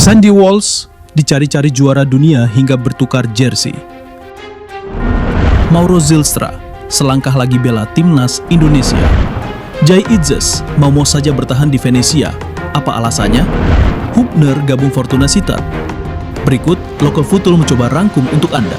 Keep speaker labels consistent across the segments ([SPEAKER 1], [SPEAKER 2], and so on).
[SPEAKER 1] Sandy Walsh dicari-cari juara dunia hingga bertukar jersey. Mauro Zylstra selangkah lagi bela timnas Indonesia. Jai Itzes mau saja bertahan di Venesia. Apa alasannya? Hubner gabung Fortuna Sittard. Berikut Local Futul mencoba rangkum untuk Anda.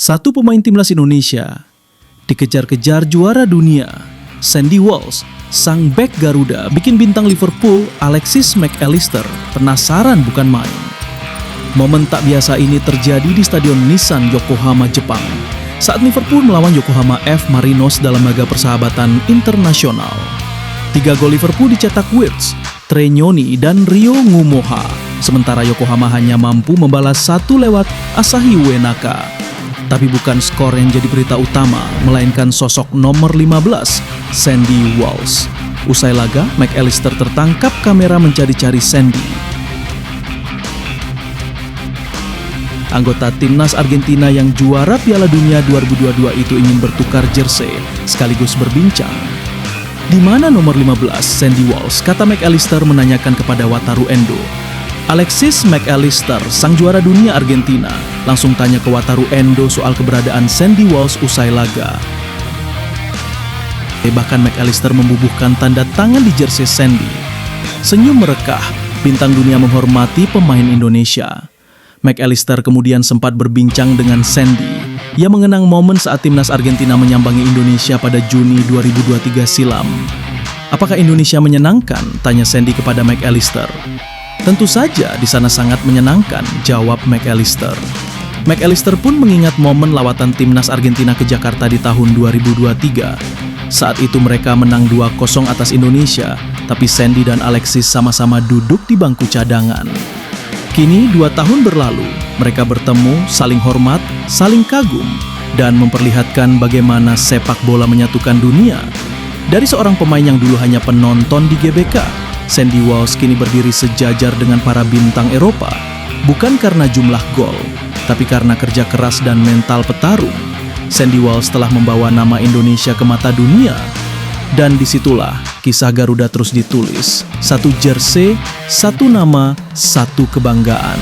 [SPEAKER 1] Satu pemain timnas Indonesia dikejar-kejar juara dunia. Sandy Walsh, sang bek Garuda, bikin bintang Liverpool Alexis McAllister penasaran bukan main. Momen tak biasa ini terjadi di Stadion Nissan Yokohama, Jepang, saat Liverpool melawan Yokohama F. Marinos dalam laga persahabatan internasional. 3 gol Liverpool dicetak Wirtz, Trenyoni, dan Ryo Ngumoha, sementara Yokohama hanya mampu membalas 1 lewat Asahi Uenaka. Tapi bukan skor yang jadi berita utama, melainkan sosok nomor 15, Sandy Walsh. Usai laga, McAllister tertangkap kamera mencari-cari Sandy. Anggota timnas Argentina yang juara Piala Dunia 2022 itu ingin bertukar jersey, sekaligus berbincang. Di mana nomor 15, Sandy Walsh? Kata McAllister menanyakan kepada Wataru Endo. Alexis McAllister, sang juara dunia Argentina, langsung tanya ke Wataru Endo soal keberadaan Sandy Walsh usai laga. Bahkan McAllister membubuhkan tanda tangan di jersey Sandy. Senyum merekah, bintang dunia menghormati pemain Indonesia. McAllister kemudian sempat berbincang dengan Sandy. Ia mengenang momen saat timnas Argentina menyambangi Indonesia pada Juni 2023 silam. Apakah Indonesia menyenangkan? Tanya Sandy kepada McAllister. Tentu saja di sana sangat menyenangkan, jawab McAllister. McAllister pun mengingat momen lawatan timnas Argentina ke Jakarta di tahun 2023. Saat itu mereka menang 2-0 atas Indonesia, tapi Sandy dan Alexis sama-sama duduk di bangku cadangan. Kini 2 tahun berlalu, mereka bertemu, saling hormat, saling kagum, dan memperlihatkan bagaimana sepak bola menyatukan dunia. Dari seorang pemain yang dulu hanya penonton di GBK, Sandy Walsh kini berdiri sejajar dengan para bintang Eropa, bukan karena jumlah gol, tapi karena kerja keras dan mental petarung. Sandy Walsh telah membawa nama Indonesia ke mata dunia, dan disitulah kisah Garuda terus ditulis. 1 jersey, 1 nama, 1 kebanggaan.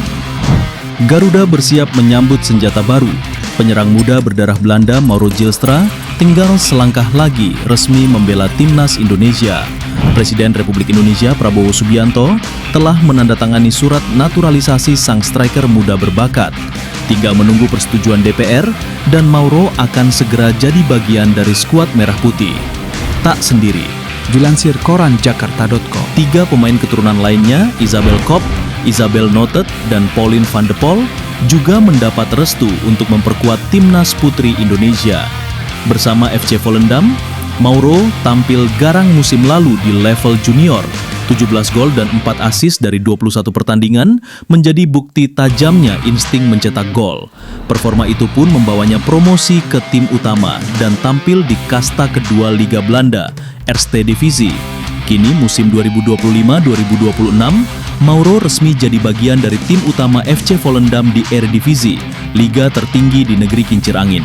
[SPEAKER 1] Garuda bersiap menyambut senjata baru. Penyerang muda berdarah Belanda Mauro Zylstra tinggal selangkah lagi resmi membela timnas Indonesia. Presiden Republik Indonesia Prabowo Subianto telah menandatangani surat naturalisasi sang striker muda berbakat. Tinggal menunggu persetujuan DPR dan Mauro akan segera jadi bagian dari skuad Merah Putih. Tak sendiri, dilansir koran Jakarta.com. 3 pemain keturunan lainnya, Isabel Kopp, Isabel Notet, dan Pauline van de Pol, juga mendapat restu untuk memperkuat timnas putri Indonesia. Bersama FC Volendam, Mauro tampil garang musim lalu di level junior. 17 gol dan 4 assist dari 21 pertandingan menjadi bukti tajamnya insting mencetak gol. Performa itu pun membawanya promosi ke tim utama dan tampil di kasta kedua Liga Belanda, Eerste Divisie. Kini musim 2025-2026, Mauro resmi jadi bagian dari tim utama FC Volendam di Eredivisie, liga tertinggi di negeri kincir angin.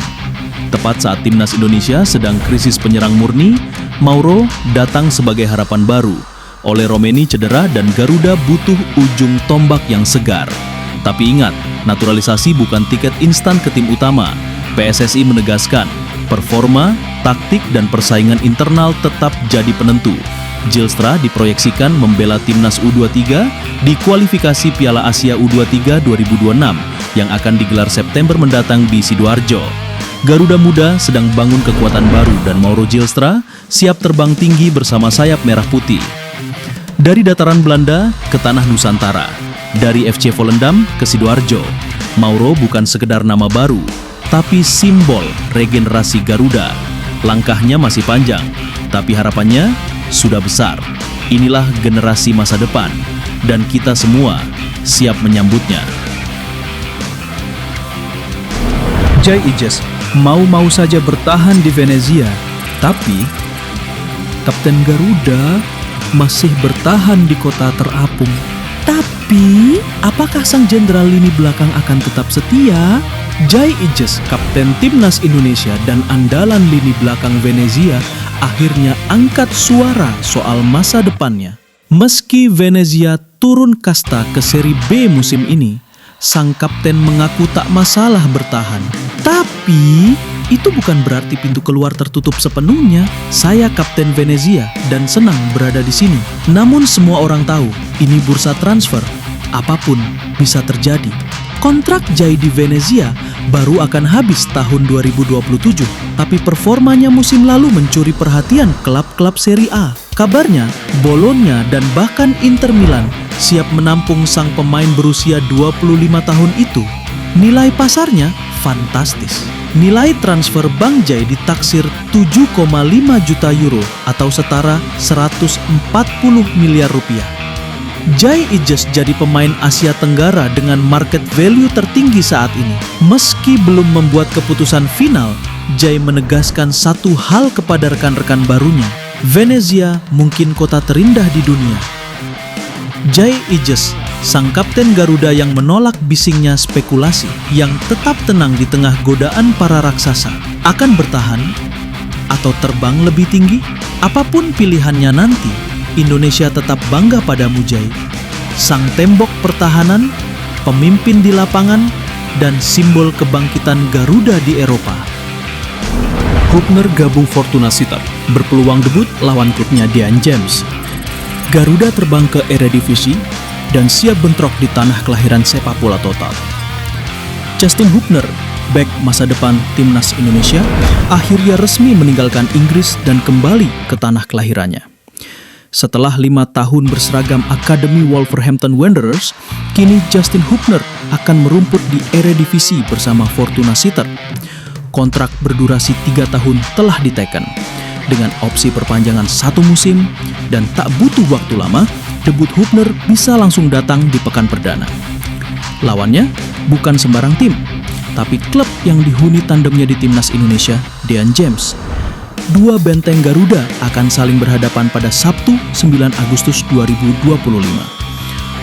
[SPEAKER 1] Tepat saat timnas Indonesia sedang krisis penyerang murni, Mauro datang sebagai harapan baru. Ole Romeni cedera dan Garuda butuh ujung tombak yang segar. Tapi ingat, naturalisasi bukan tiket instan ke tim utama. PSSI menegaskan, performa, taktik, dan persaingan internal tetap jadi penentu. Zylstra diproyeksikan membela timnas U23 di kualifikasi Piala Asia U23 2026 yang akan digelar September mendatang di Sidoarjo. Garuda muda sedang bangun kekuatan baru dan Mauro Zylstra siap terbang tinggi bersama sayap merah putih. Dari dataran Belanda ke tanah Nusantara, dari FC Volendam ke Sidoarjo, Mauro bukan sekedar nama baru, tapi simbol regenerasi Garuda. Langkahnya masih panjang, tapi harapannya sudah besar. Inilah generasi masa depan, dan kita semua siap menyambutnya. Jai Itzes mau saja bertahan di Venezia, tapi Kapten Garuda masih bertahan di kota terapung. Tapi, apakah sang jenderal lini belakang akan tetap setia? Jai Ijes, kapten timnas Indonesia dan andalan lini belakang Venezia, akhirnya angkat suara soal masa depannya. Meski Venezia turun kasta ke seri B musim ini, sang kapten mengaku tak masalah bertahan. Tapi, itu bukan berarti pintu keluar tertutup sepenuhnya. Saya kapten Venezia dan senang berada di sini. Namun semua orang tahu, ini bursa transfer. Apapun bisa terjadi. Kontrak Jai di Venezia baru akan habis tahun 2027, tapi performanya musim lalu mencuri perhatian klub-klub Serie A. Kabarnya, Bologna dan bahkan Inter Milan siap menampung sang pemain berusia 25 tahun itu. Nilai pasarnya fantastis. Nilai transfer Bang Jai ditaksir 7,5 juta euro atau setara 140 miliar rupiah. Jai Ijes jadi pemain Asia Tenggara dengan market value tertinggi saat ini. Meski belum membuat keputusan final, Jai menegaskan satu hal kepada rekan-rekan barunya. Venezia mungkin kota terindah di dunia. Jai Ijes, sang kapten Garuda yang menolak bisingnya spekulasi, yang tetap tenang di tengah godaan para raksasa, akan bertahan atau terbang lebih tinggi? Apapun pilihannya nanti, Indonesia tetap bangga padamu Jai. Sang tembok pertahanan, pemimpin di lapangan, dan simbol kebangkitan Garuda di Eropa. Hübner gabung Fortuna Sittard, berpeluang debut lawan klubnya Dean James. Garuda terbang ke Eredivisie dan siap bentrok di tanah kelahiran sepak bola total. Justin Hübner, bek masa depan timnas Indonesia, akhirnya resmi meninggalkan Inggris dan kembali ke tanah kelahirannya. Setelah 5 tahun berseragam Akademi Wolverhampton Wanderers, kini Justin Hübner akan merumput di Eredivisie bersama Fortuna Sittard. Kontrak berdurasi 3 tahun telah diteken, dengan opsi perpanjangan 1 musim, dan tak butuh waktu lama, debut Hübner bisa langsung datang di pekan perdana. Lawannya bukan sembarang tim, tapi klub yang dihuni tandemnya di timnas Indonesia, Dean James. 2 benteng Garuda akan saling berhadapan pada Sabtu 9 Agustus 2025.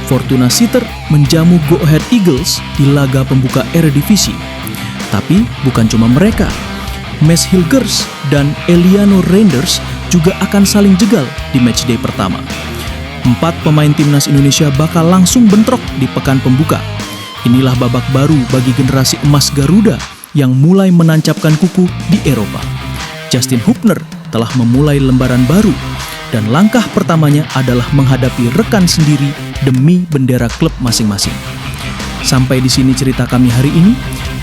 [SPEAKER 1] Fortuna Sittard menjamu Go Ahead Eagles di laga pembuka Eredivisie. Tapi bukan cuma mereka. Mads Hilgers dan Eliano Reinders juga akan saling jegal di matchday pertama. 4 pemain timnas Indonesia bakal langsung bentrok di pekan pembuka. Inilah babak baru bagi generasi emas Garuda yang mulai menancapkan kuku di Eropa. Justin Hübner telah memulai lembaran baru dan langkah pertamanya adalah menghadapi rekan sendiri demi bendera klub masing-masing. Sampai di sini cerita kami hari ini.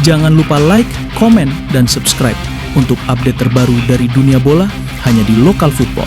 [SPEAKER 1] Jangan lupa like, komen, dan subscribe untuk update terbaru dari dunia bola hanya di Lokal Football.